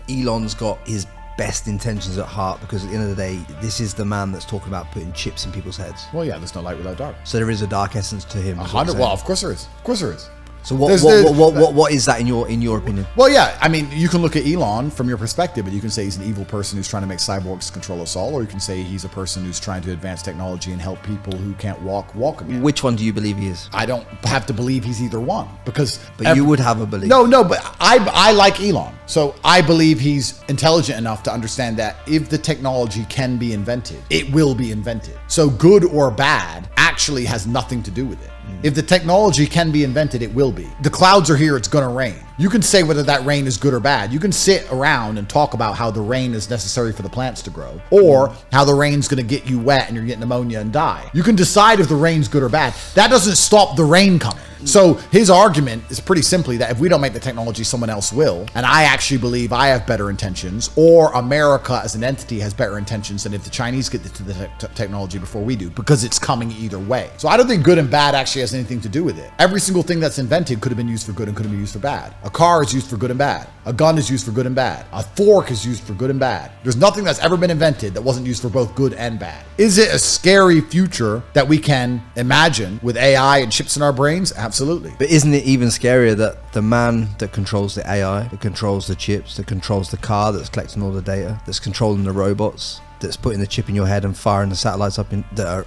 Elon's got his best intentions at heart, because at the end of the day, this is the man that's talking about putting chips in people's heads. Well, yeah, there's no light without dark. So there is a dark essence to him. 100. Well, of course there is. Of course there is. So what is that in your opinion? Well, yeah, I mean, you can look at Elon from your perspective, and you can say he's an evil person who's trying to make cyborgs control us all, or you can say he's a person who's trying to advance technology and help people who can't walk again. Which one do you believe he is? I don't have to believe he's either one, because... But you would have a belief. No, but I like Elon. So I believe he's intelligent enough to understand that if the technology can be invented, it will be invented. So good or bad actually has nothing to do with it. If the technology can be invented, it will be. The clouds are here, it's gonna rain. You can say whether that rain is good or bad. You can sit around and talk about how the rain is necessary for the plants to grow, or how the rain's gonna get you wet and you're getting pneumonia and die. You can decide if the rain's good or bad. That doesn't stop the rain coming. So his argument is pretty simply that if we don't make the technology, someone else will. And I actually believe I have better intentions, or America as an entity has better intentions than if the Chinese get to the technology before we do, because it's coming either way. So I don't think good and bad actually has anything to do with it. Every single thing that's invented could have been used for good and could have been used for bad. A car is used for good and bad. A gun is used for good and bad. A fork is used for good and bad. There's nothing that's ever been invented that wasn't used for both good and bad. Is it a scary future that we can imagine with AI and chips in our brains? Absolutely. But isn't it even scarier that the man that controls the AI, that controls the chips, that controls the car, that's collecting all the data, that's controlling the robots, that's putting the chip in your head and firing the satellites up that are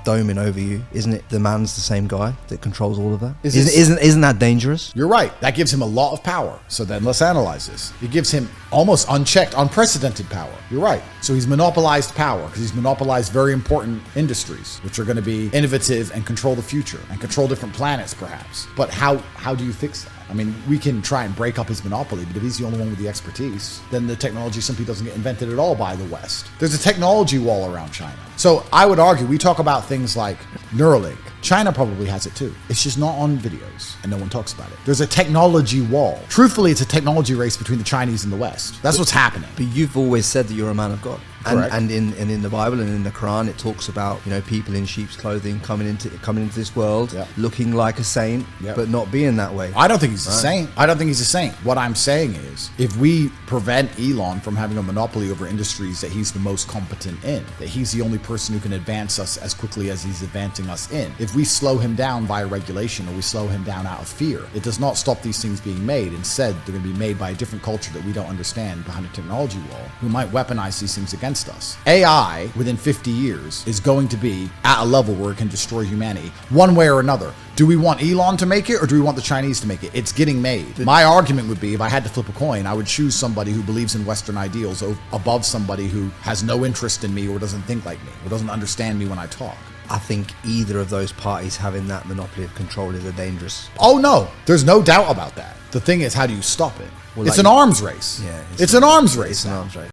doming over you, isn't it the man's the same guy that controls all of that? Isn't that dangerous? You're right. That gives him a lot of power. So then let's analyze this. It gives him almost unchecked, unprecedented power. You're right. So he's monopolized power because he's monopolized very important industries, which are going to be innovative and control the future and control different planets perhaps. But how do you fix that? I mean, we can try and break up his monopoly, but if he's the only one with the expertise, then the technology simply doesn't get invented at all by the West. There's a technology wall around China. So I would argue, we talk about things like Neuralink. China probably has it too. It's just not on videos and no one talks about it. There's a technology wall. Truthfully, it's a technology race between the Chinese and the West. That's what's happening. But you've always said that you're a man of God. Correct. And in the Bible and in the Quran, it talks about, people in sheep's clothing coming into this world, looking like a saint, but not being that way. I don't think he's a saint. I don't think he's a saint. What I'm saying is, if we prevent Elon from having a monopoly over industries that he's the most competent in, that he's the only person who can advance us as quickly as he's advancing us in, if we slow him down via regulation or we slow him down out of fear, it does not stop these things being made. Instead, they're going to be made by a different culture that we don't understand behind a technology wall, who might weaponize these things against us. AI, within 50 years, is going to be at a level where it can destroy humanity, one way or another. Do we want Elon to make it, or do we want the Chinese to make it? It's getting made. My argument would be, if I had to flip a coin, I would choose somebody who believes in Western ideals above somebody who has no interest in me or doesn't think like me or doesn't understand me when I talk. I think either of those parties having that monopoly of control is a dangerous... Oh no, there's no doubt about that. The thing is, how do you stop it? Well, it's an arms race. Yeah, it's an arms race. It's an arms race.